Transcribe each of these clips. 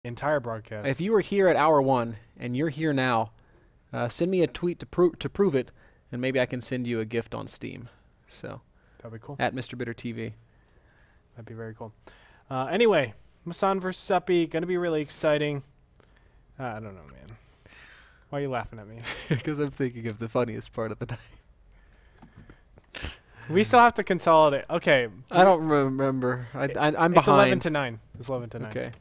entire broadcast. If you were here at hour 1 and you're here now, send me a tweet to prove it, and maybe I can send you a gift on Steam. So that'd be cool. At Mr. Bitter TV. That'd be very cool. Anyway, Masa versus Suppy, gonna be really exciting. I don't know, man. Why are you laughing at me? Because I'm thinking of the funniest part of the night. We still have to consolidate. Okay. I don't remember. I'm behind. It's 11 to 9. It's 11 to 9. Okay.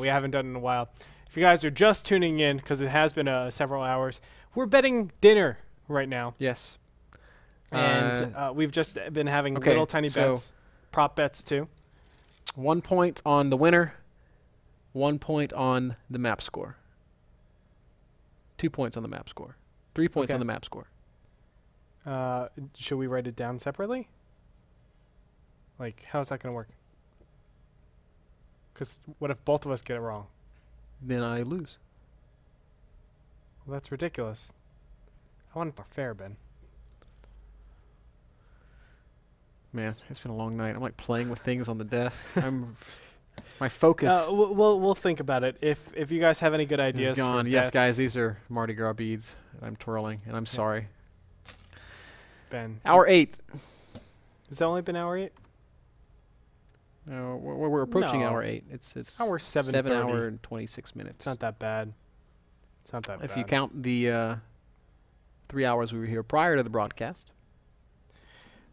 We haven't done it in a while. If you guys are just tuning in, because it has been several hours, we're betting dinner right now. Yes. And we've just been having little tiny bets, prop bets too. 1 point on the winner, 1 point on the map score. 2 points on the map score. 3 points on the map score. Should we write it down separately? Like, how's that going to work? Because what if both of us get it wrong? Then I lose. Well, that's ridiculous. I want it fair, Ben. Man, it's been a long night. I'm like playing with things on the desk. My focus. We'll think about it. If you guys have any good ideas, is gone. Yes, guys, these are Mardi Gras beads I'm twirling, and I'm sorry. Ben. Hour 8. Has that only been hour 8? No, we're approaching hour 8. It's hour 7. 7 hour and 26 minutes. It's not that bad. It's not that bad. If you count the 3 hours we were here prior to the broadcast.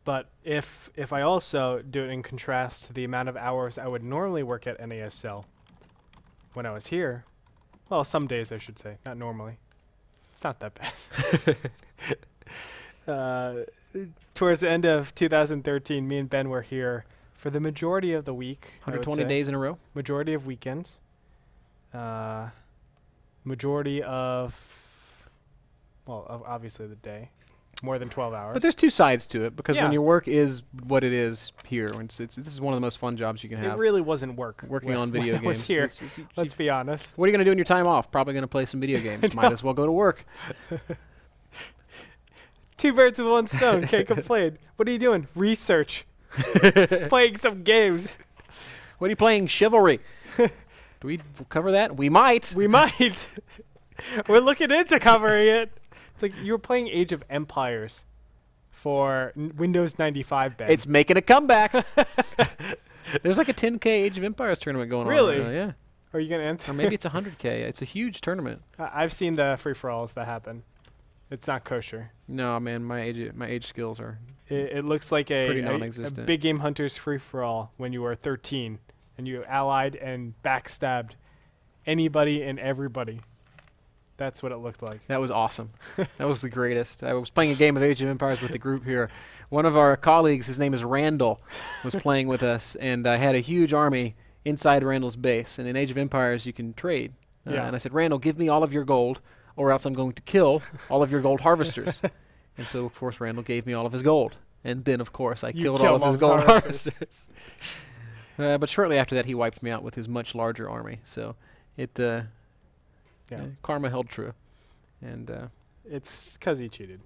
But if I also do it in contrast to the amount of hours I would normally work at NASL when I was here, well, some days I should say, not normally. It's not that bad. Towards the end of 2013, me and Ben were here for the majority of the week. 120 days in a row? Majority of weekends. Majority of, well, obviously the day. More than 12 hours. But there's two sides to it, because when your work is what it is here, this is one of the most fun jobs you can have. It really wasn't work. Working on video games. Was here. Let's be honest. What are you going to do in your time off? Probably going to play some video games. Might as well go to work. 2 birds with 1 stone. Can't complain. What are you doing? Research. Playing some games. What are you playing? Chivalry. Do we cover that? We might. We might. We're looking into covering it. It's like you were playing Age of Empires for Windows 95, Ben. It's making a comeback. There's like a 10K Age of Empires tournament going on. Really? Yeah. Are you going to enter? Or maybe it's 100K. It's a huge tournament. I've seen the free-for-alls that happen. It's not kosher. No, man, my age skills are It looks like pretty a non-existent. Big Game Hunters free-for-all when you were 13 and you allied and backstabbed anybody and everybody. That's what it looked like. That was awesome. That was the greatest. I was playing a game of Age of Empires with the group here. One of our colleagues, his name is Randall, was playing with us, and I had a huge army inside Randall's base. And in Age of Empires, you can trade. And I said, Randall, give me all of your gold, or else I'm going to kill all of your gold harvesters. And so, of course, Randall gave me all of his gold. And then, of course, I killed all of his gold harvesters. But shortly after that, he wiped me out with his much larger army. So it... karma held true, and it's because he cheated.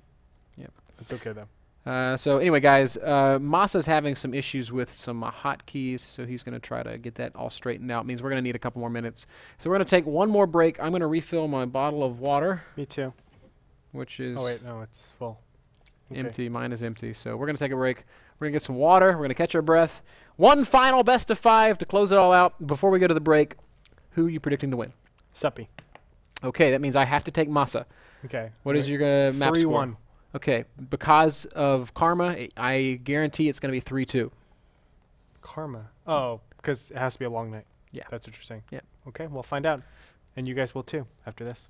Yep, it's okay though. So anyway, guys, Masa's having some issues with some hotkeys, so he's going to try to get that all straightened out. It means we're going to need a couple more minutes, so we're going to take one more break. I'm going to refill my bottle of water. Me too. Which is wait, no, it's full. Empty. Mine is empty. So we're going to take a break. We're going to get some water. We're going to catch our breath. One final best of 5 to close it all out. Before we go to the break, who are you predicting to win? Suppy. Okay, that means I have to take Masa. Okay. What is your map score? 3-1. Okay, because of karma, I guarantee it's going to be 3-2. Karma? Oh, because it has to be a long night. Yeah. That's what you're saying. Yeah. Okay, we'll find out. And you guys will too after this.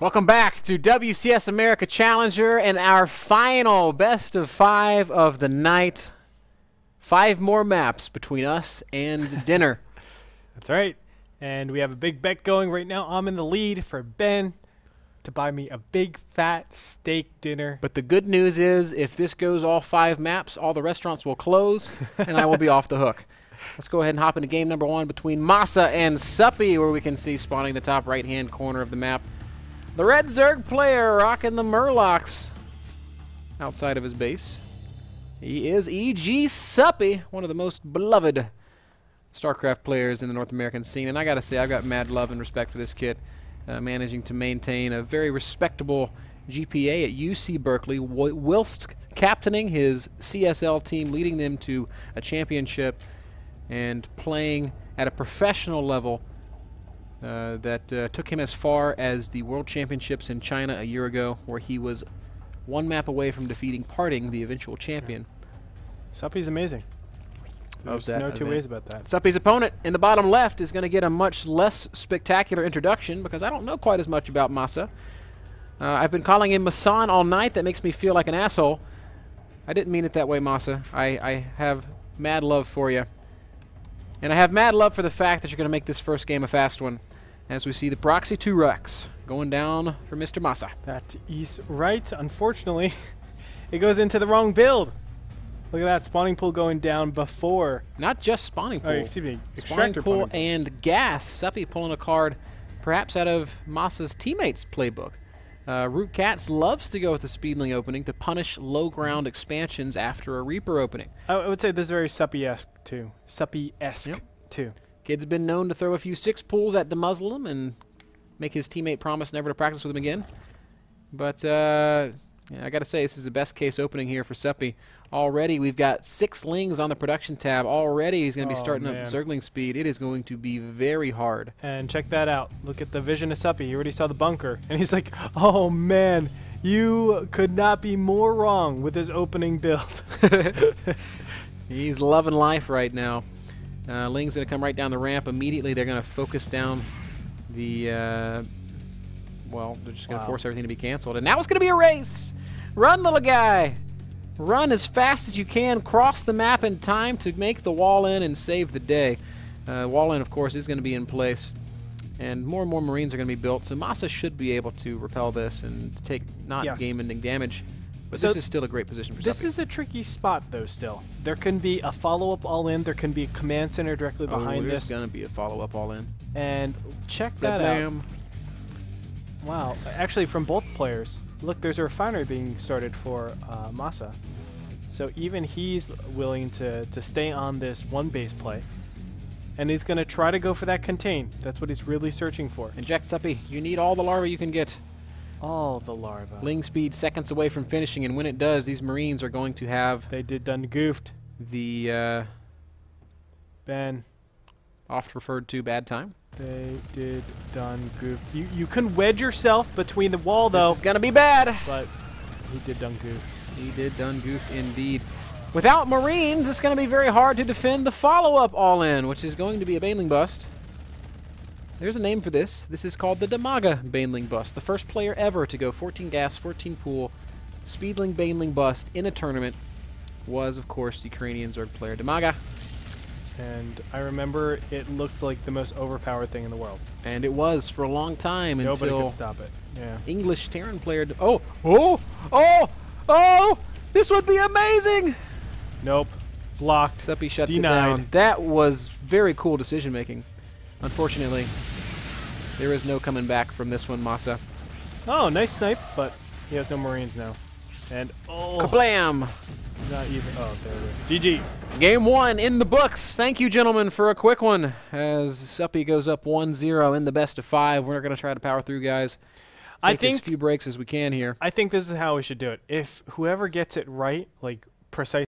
Welcome back to WCS America Challenger and our final best of 5 of the night. 5 more maps between us and dinner. That's right. And we have a big bet going right now. I'm in the lead for Ben to buy me a big fat steak dinner. But the good news is if this goes all 5 maps, all the restaurants will close and I will be off the hook. Let's go ahead and hop into game number 1 between Masa and Suppy, where we can see spawning the top right-hand corner of the map. The red Zerg player rocking the Murlocs outside of his base. He is E.G. Suppy, one of the most beloved StarCraft players in the North American scene. And I gotta say, I've got mad love and respect for this kid, managing to maintain a very respectable GPA at UC Berkeley, whilst captaining his CSL team, leading them to a championship, and playing at a professional level that took him as far as the World Championships in China a year ago, where he was 1 map away from defeating Parting, the eventual champion. Suppy's amazing. There's no two ways about that. Suppy's opponent in the bottom left is going to get a much less spectacular introduction because I don't know quite as much about Masa. I've been calling him Masan all night. That makes me feel like an asshole. I didn't mean it that way, Masa. I have mad love for you. And I have mad love for the fact that you're going to make this first game a fast one, as we see the Proxy 2 Rex going down for Mr. Masa. That is right. Unfortunately, it goes into the wrong build. Look at that spawning pool going down before. Not just spawning pool. Oh, excuse me. Spawning pool and gas. Suppy pulling a card perhaps out of Masa's teammates' playbook. Root Cats loves to go with the Speedling opening to punish low ground expansions after a Reaper opening. I would say this is very Suppy-esque too. Suppy-esque too. Kid's been known to throw a few 6 pools at demuzzle him and make his teammate promise never to practice with him again. But yeah, I gotta say, this is the best case opening here for Suppy. Already we've got 6 lings on the production tab. Already he's going to be starting up Zergling speed. It is going to be very hard. And check that out. Look at the vision of Suppy. He already saw the bunker. And he's like, oh man, you could not be more wrong with his opening build. He's loving life right now. Ling's going to come right down the ramp. Immediately they're going to focus down the... well, they're just going to force everything to be canceled. And now it's going to be a race! Run, little guy! Run as fast as you can, cross the map in time to make the wall in and save the day. Wall in, of course, is going to be in place. And more Marines are going to be built, so Masa should be able to repel this and take not game-ending damage. But so this is still a great position for Suppy. This is a tricky spot, though, still. There can be a follow-up all-in. There can be a command center directly behind this. There's going to be a follow-up all-in. And check that out. Wow. Actually, from both players. Look, there's a refinery being started for Masa. So even he's willing to stay on this 1 base play. And he's going to try to go for that contain. That's what he's really searching for. Inject, Suppy. You need all the larvae you can get. All the larvae. Ling speed seconds away from finishing, and when it does, these Marines are going to have... They did done goofed. The... Ben. Oft referred to bad time. They did done goof. You can wedge yourself between the wall, though. This is going to be bad. But he did done goof. He did done goof indeed. Without Marines, it's going to be very hard to defend the follow-up all-in, which is going to be a Baneling bust. There's a name for this. This is called the Damaga Baneling bust. The first player ever to go 14 gas, 14 pool, Speedling Baneling bust in a tournament was, of course, Ukrainian Zerg player Damaga. And I remember it looked like the most overpowered thing in the world. And it was for a long time Nobody until... could stop it. Yeah. English Terran player... Oh! This would be amazing! Nope. Blocked. Suppy shuts Denied. it down. That was very cool decision-making. Unfortunately, there is no coming back from this one, Masa. Oh, nice snipe, but he has no Marines now. And, Kablam! Not even... Oh, there it is. GG. Game 1 in the books. Thank you, gentlemen, for a quick one. As Suppy goes up 1-0 in the best of 5. We're going to try to power through, guys. Take as few breaks as we can here. I think this is how we should do it. If whoever gets it right, like precise